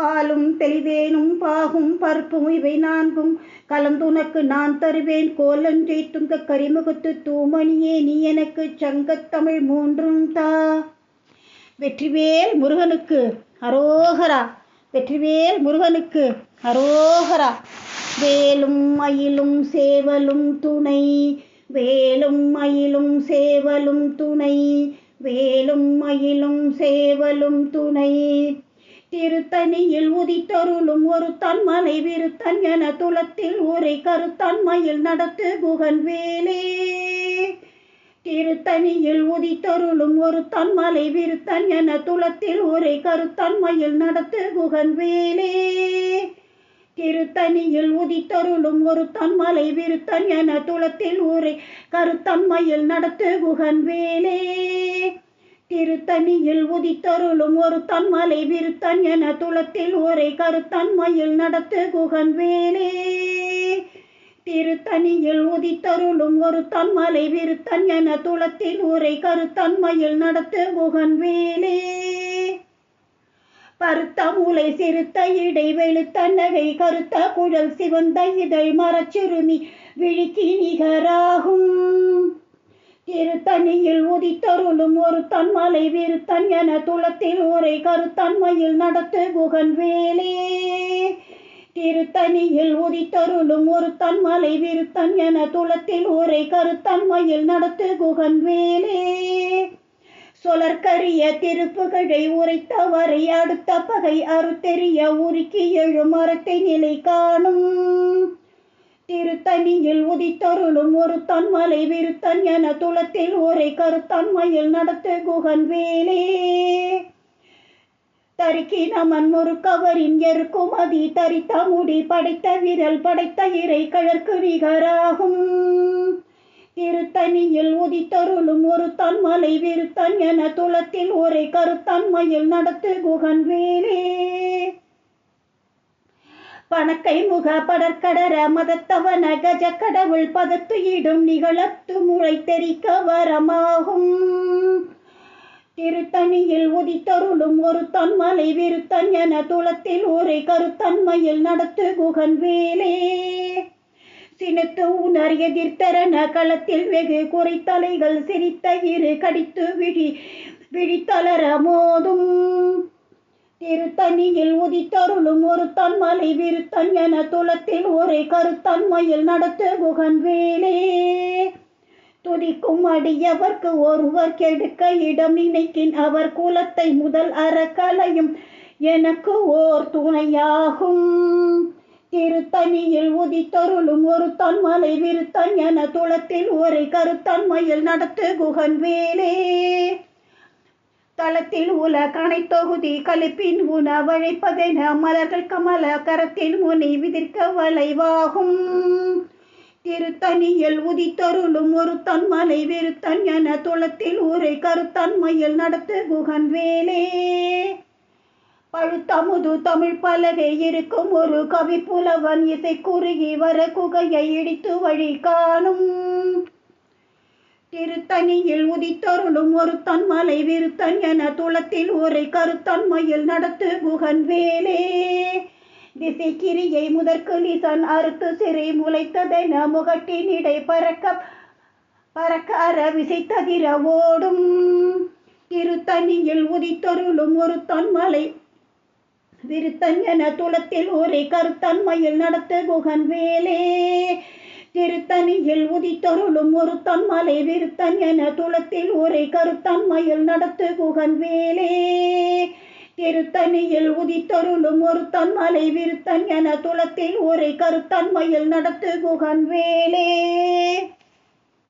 பாலும் தெளிவேனும் பாகும் பருப்பும் இவை நான்கும் கலந்துனக்கு நான் தருவேன் கோலன்றி துங்க கரிமுகத்து தூமணியே நீ எனக்கு சங்கத்தமிழ் மூன்றும் தா. வெற்றிவேல் முருகனுக்கு அரோகரா. வெற்றிவேல் முருகனுக்கு அரோகரா. வேலும் மயிலும் சேவலும் துணை. வேலும் மயிலும் சேவலும் துணை. வேலும் மயிலும் சேவலும் துணை. திருத்தணியில் உதித்தருளும் ஒரு தன்மலை விருத்தன் என துளத்தில் ஊரை கருத்தன்மையில் நடத்து குகன் வேலே. திருத்தணியில் உதித்தருளும் ஒரு தன்மலை விருத்தன் என துளத்தில் ஊரை கருத்தன்மையில் நடத்து குகன் வேலே. திருத்தணியில் உதித்தருளும் ஒரு தன்மலை விருத்தன் என துளத்தில் ஊரை கருத்தன்மையில் நடத்து குகன் வேலே. திருத்தணியில் உதித்தருளும் ஒரு தன்மலை விருத்தன் என துளத்தில் ஊரை கருத்தன்மையில் நடத்து குகன் வேலே. திருத்தணியில் உதித்தருளும் ஒரு தன்மலை விருத்தன் என துளத்தில் ஊரை கருத்தன்மையில் நடத்து குகன் வேலே. பருத்த மூளை சிறுத்த இடை வெளுத்த நகை கருத்த குழல் சிவந்த இதழ் மரச்சிறுமி விழிக்கு நிகராகும். திருத்தணியில் உதித்தருளும் ஒரு தன்மலை விருத்தன் என துளத்தில் ஊரை கருத்தன்மையில் நடத்து குகன் வேலே. திருத்தணியில் உதித்தருளும் ஒரு தன்மலை விருத்தன் என துளத்தில் ஊரை கருத்தன்மையில் நடத்து குகன் வேலே. சொலற்கரிய திருப்புகழை உரைத்தவரை அடுத்த பகை அறுத்தெறிய உருக்கி எழும் மரத்தை நிலை காணும். திருத்தணியில் உதித்தருளும் ஒரு தன்மலை விருத்தன் என துளத்தில் ஊரை கருத்தன்மையில் நடத்து குகன் வேலே. தரிக்கி நமன் முறுக்கவரின் எருக்கும் அதி தரித்த முடி படைத்த விரல் படைத்த இறை கழற்கு நிகராகும். திருத்தணியில் உதித்தருளும் ஒரு தன்மலை விருத்தன் என துளத்தில் ஊரை கருத்தன்மையில் நடத்து குகன் வேலே. பணக்கை முக படற்கடர மதத்தவன கஜ கடவுள் பதத்து இடும் நிகழத்து முளை தெரிக்க வரமாகும். திருத்தணியில் உதித்தருளும் ஒரு தன்மலை விருத்தன் என துளத்தில் ஊரை கருத்தன்மையில் நடத்து குகன் வேலே. சினத்து உணர் எதிர்த்தரன களத்தில் வெகு குறைத்தலைகள் சிரித்த இரு கடித்து விழித்தளர மோதும். திருத்தணியில் உதித்தருளும் ஒரு தன்மலை விருத்தன் என துளத்தில் ஊரை கருத்தன்மையில் நடத்து குகன் வேலே. துதிக்கும் அடியவர்க்கு ஒருவர் கெடுக்க இடம் நினைக்கின் அவர் குலத்தை முதல் அறக்கலையும் எனக்கு ஓர் துணையாகும். திருத்தணியில் உதித்தருளும் ஒரு தன்மலை விருத்தன் என துளத்தில் ஊரை கருத்தன்மையில் நடத்து குகன் வேலே. தளத்தில் உல கணை தொகுதி கழிப்பின் உணவழைப்பதென மலர்கள் கமல கரத்தில் முனை விதிர்க்க வளைவாகும். திருத்தணியில் உதித்தருளும் ஒரு தன்மலை விருத்தன் என துளத்தில் ஊரை கருத்தன்மையில் நடத்து குகன் வேலே. பழுத்தமுது தமிழ் பலகை இருக்கும் ஒரு கவி புலவன் இசை குறுகி வர குகையை இடித்து வழி காணும். திருத்தணியில் உதித்தருளும் ஒரு தன்மலை விருத்தன் என துளத்தில் ஊரை கருத்தன்மையில் நடத்து குகன் வேலே. திசை கிரியை முதற்கு லிசன் அறுத்து சிறை முளைத்ததென முகட்டினிடை பறக்க அற விசைத்ததிர ஓடும். திருத்தணியில் உதித்தருளும் ஒரு தன்மலை விருத்தன் என துளத்தில் ஊரை கருத்தன்மையில் நடத்து குகன் வேலே. திருத்தணியில் உதித்தருளும் ஒரு தன்மலை விருத்தன் என துளத்தில் ஊரை கருத்தன்மையில் நடத்து குகன் வேலே. திருத்தணியில் உதித்தருளும் ஒரு தன்மலை விருத்தன் என துளத்தில் ஊரை கருத்தன்மையில் நடத்து குகன் வேலே.